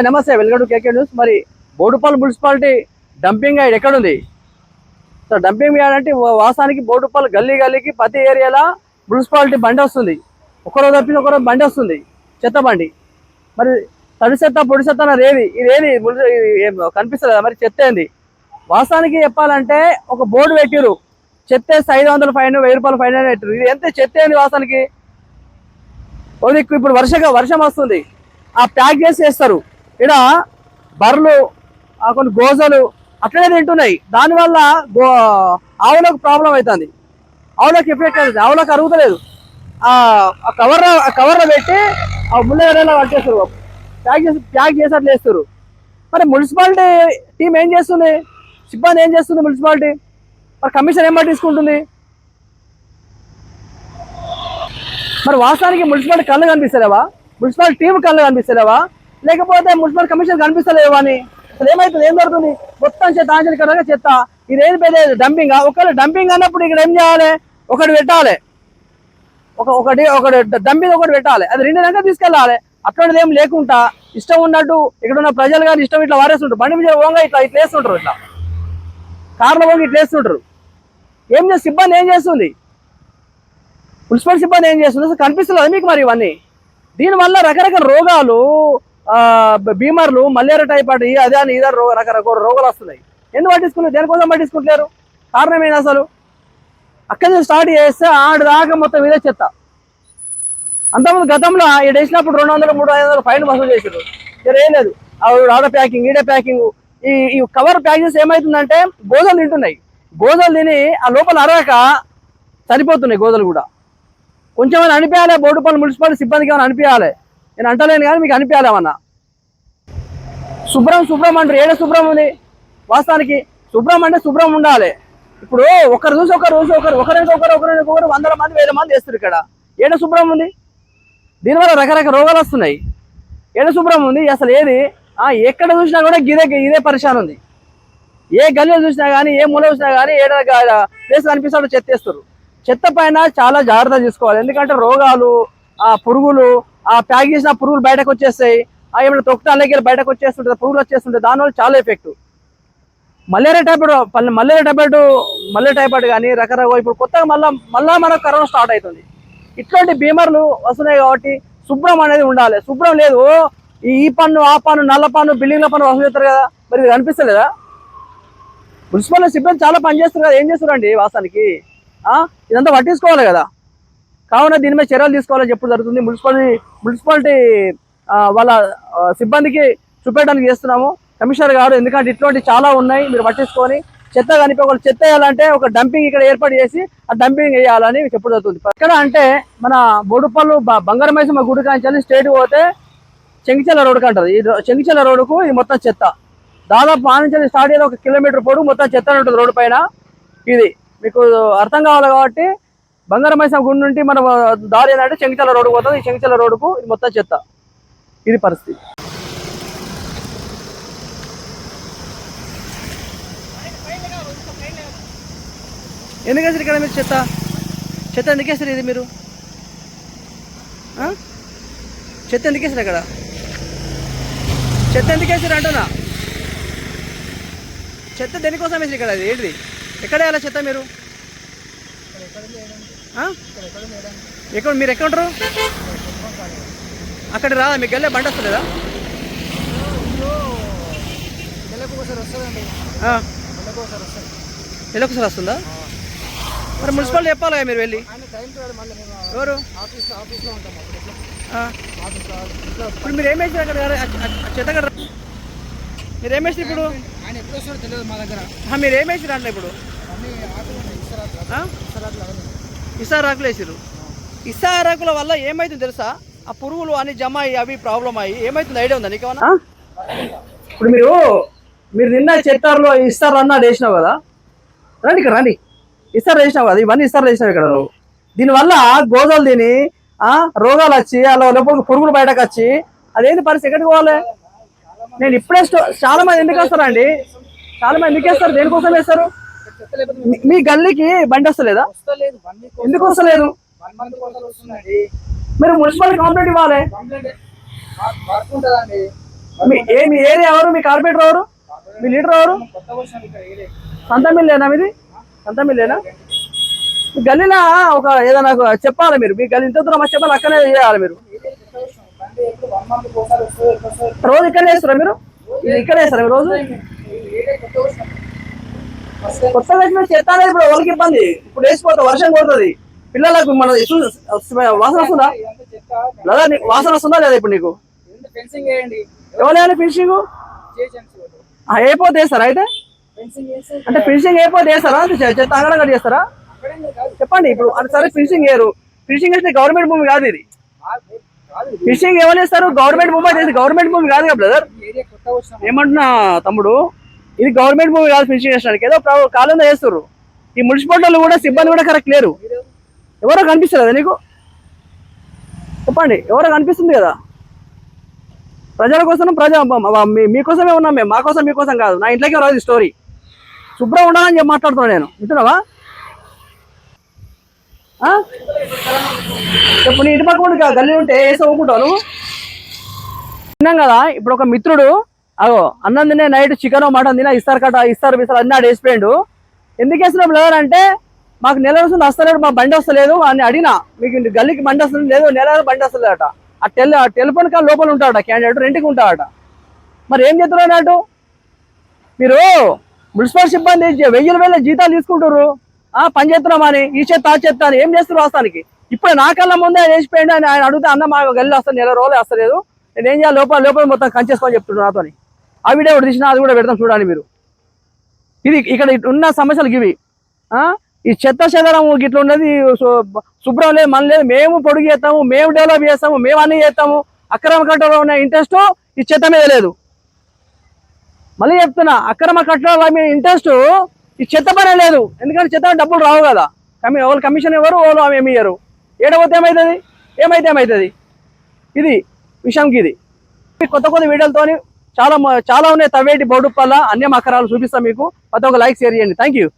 నమస్తే, welcome to KK news. మరి Boduppal municipality dumping yard ఎక్కడుంది? సో డంపింగ్ యార్డ్ అంటే వాస్తవానికి బోడుపల్లి గల్లీ గల్లీకి ప్రతి ఏరియాలో మున్సిపాలిటీ బండి వస్తుంది. ఒకరోజు తప్పించి ఒకరోజు బండి వస్తుంది, చెత్త బండి. మరి తడి చెత్త పొడి చెత్త అన్నారు, ఇదేది కనిపిస్తుంది. మరి చెత్త ఏంది? వాస్తవానికి చెప్పాలంటే ఒక బోర్డు పెట్టిరు, చెత్త 500 ఫైన్, 1000 రూపాయలు ఫైన్ అని పెట్టిరు. ఇది ఎంత చెత్త ఏంది వాస్తవానికి? ఇప్పుడు వర్షం వస్తుంది, ఆ ప్యాక్ చేసి వేస్తారు. ఇక్కడ బర్రెలు, కొన్ని గోజలు అట్లనే తింటున్నాయి. దానివల్ల ఆవులకు ప్రాబ్లం అవుతుంది, ఆవులకు ఎఫెక్ట్ అవుతుంది, ఆవులకు అరుగుతలేదు. కవర్లో పెట్టి ఆ ముళ్ళ పట్టేస్తారు, ప్యాక్ చేసి అట్లా వేస్తారు. మరి మున్సిపాలిటీ టీం ఏం చేస్తుంది? సిబ్బంది ఏం చేస్తుంది? మున్సిపాలిటీ మరి కమిషన్ ఏం పట్టించుకుంటుంది? మరి వాస్తవానికి మున్సిపాలిటీ కళ్ళు కనిపిస్తలేవా? మున్సిపల్ టీం కళ్ళు కనిపిస్తలేవా? లేకపోతే మున్సిపల్ కమిషన్ కనిపిస్తలేవా అని? అసలు ఏమైతుంది? ఏం జరుగుతుంది? మొత్తం చెత్త ఆంజలికరంగా చెత్త. ఇదేం పెద్ద డంపింగ్? ఒకవేళ డంపింగ్ అన్నప్పుడు ఇక్కడ ఏం చేయాలి? ఒకటి పెట్టాలి, ఒకటి డంపింగ్ ఒకటి పెట్టాలి, అది 2 నెలలుగా తీసుకెళ్ళాలి. అట్లాంటిది ఏం లేకుండా ఇష్టం ఉన్నట్టు ఇక్కడ ఉన్న ప్రజలు కానీ ఇష్టం ఇట్లా వారేస్తుంటారు. బండి మీద ఓంగా ఇట్లా వేస్తుంటారు, ఇట్లా కార్లో పోయి ఇట్లా వేస్తుంటారు. ఏం చేస్తుంది సిబ్బంది? ఏం చేస్తుంది మున్సిపల్ సిబ్బంది? ఏం చేస్తుంది? అసలు కనిపిస్తుంది మీకు మరి ఇవన్నీ? దీనివల్ల రకరకాల రోగాలు, బీమార్లు, మలేరియా, టైఫాయిడ్, అదే అని ఇదే రకరకాల రోగాలు వస్తున్నాయి. ఎందుకు పట్టించుకున్నారు? దేనికోసం పట్టించుకుంటలేరు? కారణం ఏంటి అసలు? అక్కడి నుంచి స్టార్ట్ చేస్తే ఆడు దాకా మొత్తం ఇదే చెత్త. అంతకుముందు గతంలో ఈ వేసినప్పుడు 200, 300 ఫైన్ వసూలు చేసారు. ఏం లేదు, ఆడ ప్యాకింగ్, ఈడ ప్యాకింగ్. ఈ కవర్ ప్యాక్ చేసి ఏమవుతుందంటే గోజలు తింటున్నాయి. గోజలు తిని ఆ లోపల అరవక చనిపోతున్నాయి గోజలు కూడా. కొంచెం అని అనిపించాలి, బోడుపల్లి మున్సిపాలిటీ సిబ్బందికి ఏమైనా అనిపించాలి. నేను అంటలేను కానీ మీకు అనిపించాలి ఏమన్నా. శుభ్రం అంటారు, ఏడ శుభ్రం ఉంది? వాస్తవానికి శుభ్రం అంటే శుభ్రం ఉండాలి. ఇప్పుడు ఒకరు చూసి ఒకరు 100 మంది 1000 మంది వేస్తారు. ఇక్కడ ఏడ శుభ్రం ఉంది? దీనివల్ల రకరకాల రోగాలు వస్తున్నాయి. ఏడ శుభ్రం ఉంది అసలు? ఏది? ఎక్కడ చూసినా కూడా ఇదే పరిశాన్ ఉంది. ఏ గల్లీలో చూసినా కానీ, ఏ మూల చూసినా కానీ ఏడ ప్లేస్ కనిపిస్తాడో చెత్త వేస్తారు. చెత్త పైన చాలా జాగ్రత్త తీసుకోవాలి. ఎందుకంటే రోగాలు, పురుగులు, ప్యాక్ చేసిన పురుగులు బయటకు వచ్చేస్తాయి. ఏమైనా తొక్కితే అలాగే బయటకు వచ్చేస్తుంటుంది, పురుగులు వచ్చేస్తుంటాయి. దానివల్ల చాలా ఎఫెక్ట్. మలేరియా టైఫాయిడ్ కానీ రకరకాల ఇప్పుడు కొత్తగా మళ్ళా మనకు కరోనా స్టార్ట్ అవుతుంది. ఇట్లాంటి బీమార్లు వస్తున్నాయి. కాబట్టి శుభ్రం అనేది ఉండాలి. శుభ్రం లేదు, ఈ పన్ను, ఆ పన్ను, నల్ల పన్ను, బిల్డింగ్ల పన్ను వసూలు చేస్తారు కదా. మరి ఇది కనిపిస్తలేదా? మున్సిపల్ సిబ్బంది చాలా పని చేస్తారు కదా. ఏం చేస్తారండి వాస్తవానికి? ఇదంతా పట్టించుకోవాలి కదా. కావున దీని మీద చర్యలు తీసుకోవాలని చెప్పడం జరుగుతుంది. మున్సిపాలిటీ వాళ్ళ సిబ్బందికి చూపెట్టడానికి చేస్తున్నాము, కమిషనర్ గారు. ఎందుకంటే ఇట్లాంటి చాలా ఉన్నాయి, మీరు పట్టించుకొని చెత్త కనిపించకూడదు. చెత్త వేయాలంటే ఒక డంపింగ్ ఇక్కడ ఏర్పాటు చేసి ఆ డంపింగ్ వేయాలని చెప్పడం జరుగుతుంది. ఇక్కడ అంటే మన బోడుపల్లి బంగారమైసమ్మ గుడి కాంచాలి స్టేట్ పోతే చెంగిచెల్ల రోడ్డుకి అంటారు. ఈ చెంగిచెల్ల రోడ్డుకు ఇది మొత్తం చెత్త. దాదాపు నుంచి స్టార్ట్ అయ్యేది 1 కిలోమీటర్ పొడుగు మొత్తం చెత్త ఉంటుంది రోడ్డు పైన. ఇది మీకు అర్థం కావాలి కాబట్టి బంగారమైసమ్మ గుడి నుండి మన దారి ఏంటంటే చెంగిచెల్ల రోడ్డు పోతుంది. ఈ చెంగిచెల్ల రోడ్డుకు ఇది మొత్తం చెత్త. ఇది పరిస్థితి. ఎందుకేసారు ఇక్కడ మీరు చెత్త ఎందుకేసారు? ఇది మీరు చెత్త ఎందుకేసారు? అక్కడ చెత్త ఎందుకేసారు అంటున్నా? చెత్త దేనికోసం వేసారు ఇక్కడ? అది ఏంటిది? ఎక్కడ వేయాలి చెత్త మీరు? మీరు ఎక్కడ ఉంటారు? అక్కడ రాదా? మీకు వెళ్ళే బండి వస్తలేదా? నెలకొకసారి వస్తుందా? మరి మున్సిపాలిటీ చెప్పాలి మీరు వెళ్ళి. ఎవరు? ఇప్పుడు మీరు ఏం వేసారు అక్కడ? చెత్త అక్కడ మీరు ఏం వేసారు ఇప్పుడు? మీరు ఏం వేసారు అంటే ఇప్పుడు ఇసారాకులు వేసారు. ఇసారాకుల వల్ల ఏమైతుంది తెలుసా? ఆ పురుగులు అని జమ అయ్యి అవి ప్రాబ్లం అయ్యి ఏమైతుంది ఐడియా ఉందా నీకేమన్నా? ఇప్పుడు మీరు నిన్న చెత్తారులో ఇస్తారు అన్నాడు వేసినావు కదా. రండి ఇక్కడ రండి. ఇస్తారు వేసినావు కదా, ఇవన్నీ ఇస్తారు వేసినావు ఇక్కడ నువ్వు. దీనివల్ల గోజలు తిని రోగాలు వచ్చి అలా లోపల పురుగులు బయటకు వచ్చి అదేంటి పరిస్థితి? ఎక్కడికి పోవాలి? నేను ఇప్పుడే చాలా మంది ఎందుకు వస్తారండి? చాలా మంది ఎందుకు వేస్తారు? దేనికోసం వేస్తారు? మీ గల్లీకి బండి వస్తలేదా? ఎందుకు వస్తలేదు? మీరు మున్సిపాలిటీ కంప్లైంట్ ఇవ్వాలి. మీ ఏరియా ఎవరు, మీ కార్పొరేటర్ ఎవరు, మీ లీడర్ ఎవరు? సంతమిల్లేనా మీది? సంతమిల్లేనా? మీ గల్లీలో ఒక ఏదైనా చెప్పాలి మీరు, మీ గల్లీ ఇంత దూరం చెప్పాలి, అక్కడే చేయాలి మీరు. రోజు ఇక్కడే వేస్తారా మీరు? ఇక్కడే వేస్తారా మీరు రోజు? కొత్తగా వచ్చిన చెత్త అనేది ఇప్పుడు వాళ్ళకి ఇబ్బంది. ఇప్పుడు వేసిపోతా, వర్షం కొడుతుంది, పిల్లలకు మన వాసన వస్తుందా లేదా? వాసన వస్తుందా లేదా ఇప్పుడు నీకు? ఎవరైనా ఫినిషింగ్ అయిపోతే వేస్తారా? అయితే అంటే ఫినిషింగ్ అయిపోతే వేస్తారా? చెత్త అంగడంగా చేస్తారా? చెప్పండి ఇప్పుడు. అది సరే, ఫినిషింగ్ వేయరు, ఫినిషింగ్ వేస్తే గవర్నమెంట్ భూమి కాదు ఇది. ఫినిషింగ్ ఎవరు వేస్తారు? గవర్నమెంట్ భూమి అయితే గవర్నమెంట్ భూమి కాదు కదా బ్రదర్. ఏమంటున్నా తమ్ముడు, ఇది గవర్నమెంట్ భూమి కాదు ఫినిషింగ్ వేసడానికి, ఏదో కాలంలో వేస్తారు. ఈ మున్సిపాలిటీలు కూడా సిబ్బంది కూడా కరెక్ట్ లేరు. ఎవరో కనిపిస్తుంది కదా నీకు? చెప్పండి, ఎవరో కనిపిస్తుంది కదా? ప్రజల కోసం, మీకోసమే ఉన్నాం మేము, మా కోసం మీకోసం కాదు. నా ఇంట్లోకి రాదు స్టోరీ. శుభ్రం ఉండాలని చెప్పి మాట్లాడుతున్నాను నేను, వింటున్నావా? చెప్పు, నీ ఇంటి పక్క గల్లీ ఉంటే వేసి ఊపుకుంటావు నువ్వు. విన్నాం కదా ఇప్పుడు, ఒక మిత్రుడు అగో అన్నం తినే నైట్ చికెన్ మటన్ తినా ఇస్తారు బిస్తారు అన్నాడు, వేసిపోయాడు. ఎందుకు వేస్తున్నాం బ్రదర్ అంటే, మాకు నెల వస్తుంది వస్తలేడు, మా బండి వస్తలేదు అని అడిగినా. మీకు గల్లీకి బండి వస్తుంది లేదు, నెల బండి వస్తలేదట. ఆ టెలిఫోన్ కాల్ లోపల ఉంటాడట క్యాండిడేట్, రెంట్కి ఉంటాడట. మరి ఏం చేస్తున్నారు అన్నట్టు మీరు? మున్సిపల్ సిబ్బంది 1000 జీతాలు తీసుకుంటారు, పని చేస్తున్నామని, ఈ చెత్త ఆ చెత్త అని ఏం చేస్తారు వాస్తవానికి? ఇప్పుడు నా కళ్ళ ముందే వేసిపోయింది అని ఆయన అడిగితే, అన్న మా గల్లి వస్తుంది, నెల రోజులు వస్తలేదు, నేను ఏం చేయాలి, లోపల మొత్తం కంచేసుకొని చెప్తున్నాను నాతోని. ఆ వీడియో ఒకటి తీసినా, అది కూడా పెడతాం చూడండి మీరు. ఇది ఇక్కడ ఉన్న సమస్యలు ఇవి. ఈ చెత్త చెదరం ఇట్లా ఉన్నది, శుభ్రం లేదు, మన లేదు. మేము పొడుగు చేస్తాము, మేము డెవలప్ చేస్తాము, మేము అన్ని చేస్తాము. అక్రమ కట్టడంలో ఉన్న ఇంట్రెస్ట్ ఈ చెత్త మీద లేదు. మళ్ళీ చెప్తున్నా, అక్రమ కట్టడాల మీద ఇంట్రెస్ట్ ఈ చెత్త పనే లేదు. ఎందుకంటే చెత్త డబ్బులు రావు కదా, వాళ్ళు కమిషన్ ఎవరు, వాళ్ళు ఏమి ఇయ్యరు. ఏడవతే ఏమవుతుంది ఇది విషయంకి. ఇది కొత్త వీడియోలతో చాలా ఉన్నాయి. తవ్వేటి బౌడుప్పల్ల అన్ని అక్కరాలు చూపిస్తాం మీకు. ప్రతి ఒక్క లైక్ షేర్ చేయండి. Thank you.